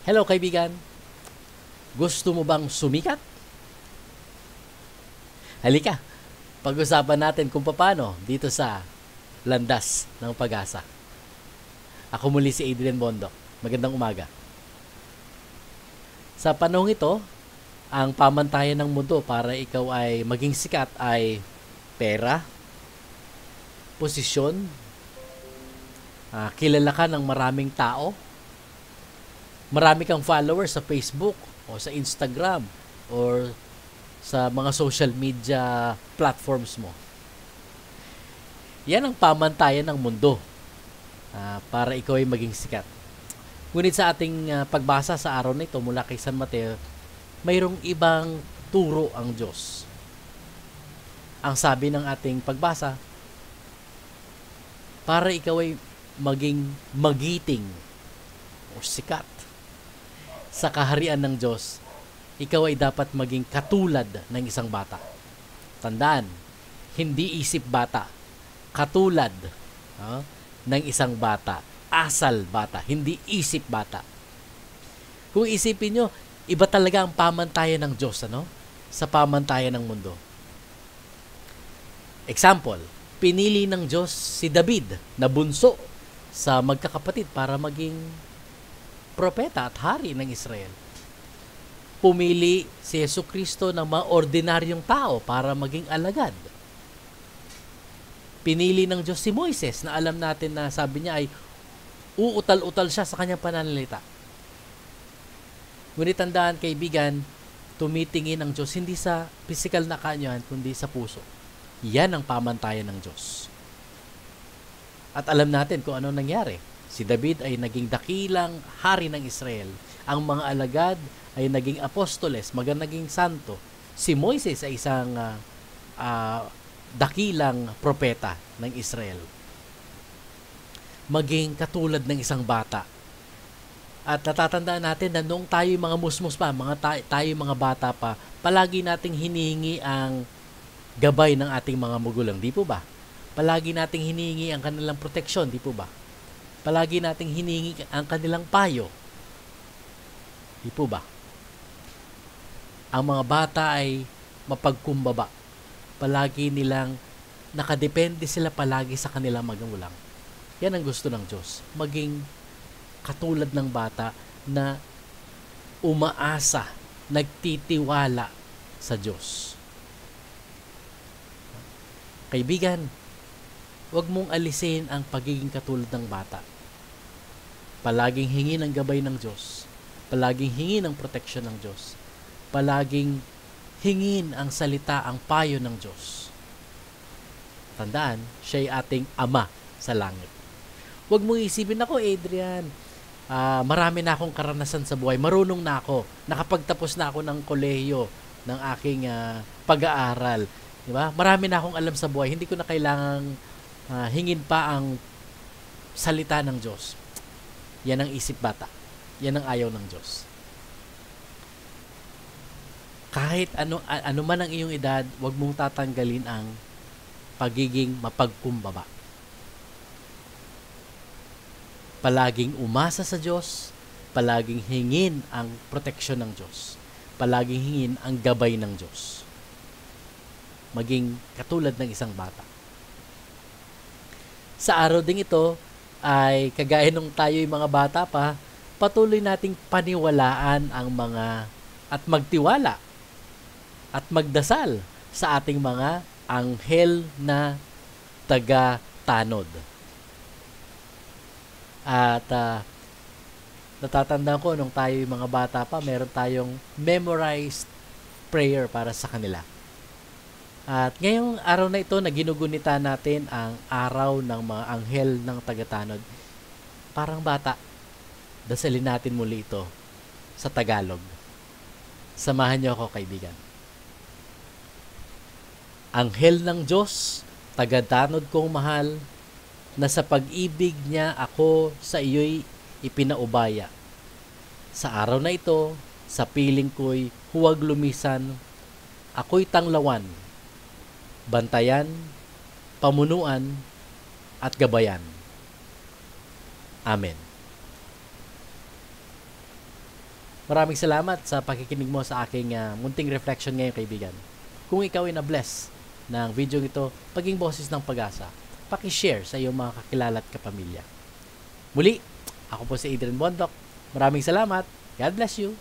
Hello kaibigan, gusto mo bang sumikat? Halika, pag-usapan natin kung paano dito sa Landas ng Pag-asa. Ako muli si Adrian Bondok. Magandang umaga. Sa panahong ito, ang pamantayan ng mundo para ikaw ay maging sikat ay pera, posisyon, kilala ka ng maraming tao, marami kang followers sa Facebook o sa Instagram or sa mga social media platforms mo. Yan ang pamantayan ng mundo para ikaw ay maging sikat. Ngunit sa ating pagbasa sa araw na ito mula kay San Mateo, mayroong ibang turo ang Diyos. Ang sabi ng ating pagbasa, para ikaw ay maging magiting o sikat sa kaharian ng Diyos, ikaw ay dapat maging katulad ng isang bata. Tandaan, hindi isip bata, katulad ng isang bata, asal bata, hindi isip bata. Kung isipin nyo, iba talaga ang pamantayan ng Diyos sa pamantayan ng mundo. Example, pinili ng Diyos si David na bunso sa magkakapatid para maging propeta at hari ng Israel. Pumili si Jesucristo ng mga ordinaryong tao para maging alagad. Pinili ng Diyos si Moises na alam natin na sabi niya ay uutal-utal siya sa kanyang pananalita. Ngunit tandaan kaibigan, tumitingin ang Diyos hindi sa physical na kaanyuan kundi sa puso. Yan ang pamantayan ng Diyos. At alam natin kung ano nangyari. Si David ay naging dakilang hari ng Israel. Ang mga alagad ay naging apostoles, naging santo. Si Moises ay isang dakilang propeta ng Israel. Maging katulad ng isang bata. At natatandaan natin na noong tayo mga musmus pa, tayo mga bata pa, palagi nating hinihingi ang gabay ng ating mga magulang, di po ba? Palagi nating hinihingi ang kanilang proteksyon, di po ba? Palagi nating hinihingi ang kanilang payo. Di po ba? Ang mga bata ay mapagkumbaba. Palagi nilang nakadepende sila palagi sa kanilang magulang. Yan ang gusto ng Diyos. Maging katulad ng bata na umaasa, nagtitiwala sa Diyos. Kaibigan, huwag mong alisin ang pagiging katulad ng bata. Palaging hingi ng gabay ng Diyos. Palaging hingi ng proteksyon ng Diyos. Palaging hingin ang salita, ang payo ng Diyos. Tandaan, siya'y ating Ama sa langit. Huwag mong isipin ako, Adrian, marami na akong karanasan sa buhay. Marunong na ako. Nakapagtapos na ako ng kolehiyo ng aking pag-aaral. Diba? Marami na akong alam sa buhay. Hindi ko na kailangang hingin pa ang salita ng Diyos. Yan ang isip bata. Yan ang ayaw ng Diyos. Kahit ano man ang iyong edad, huwag mong tatanggalin ang pagiging mapagkumbaba. Palaging umasa sa Diyos, palaging hingin ang proteksyon ng Diyos, palaging hingin ang gabay ng Diyos. Maging katulad ng isang bata. Sa araw ding ito, ay kagaya nung tayo'y mga bata pa, patuloy nating paniwalaan ang mga at magtiwala at magdasal sa ating mga anghel na taga-tanod. At natatandaan ko nung tayo'y mga bata pa, meron tayong memorized prayer para sa kanila. At ngayong araw na ito na ginugunita natin ang araw ng mga anghel ng taga-tanod. Parang bata, dasalin natin muli ito sa Tagalog. Samahan niyo ako, kaibigan. Anghel ng Diyos, taga-tanod kong mahal, na sa pag-ibig niya ako sa iyo'y ipinaubaya. Sa araw na ito, sa piling ko'y huwag lumisan, ako'y tanglawan, bantayan, pamunuan, at gabayan. Amen. Maraming salamat sa pakikinig mo sa aking munting reflection ngayon, kaibigan. Kung ikaw ay na-bless ng video ito, paging boses ng pag-asa, paki-share sa iyong mga kakilala at kapamilya. Muli, ako po si Adrian Bondok. Maraming salamat. God bless you.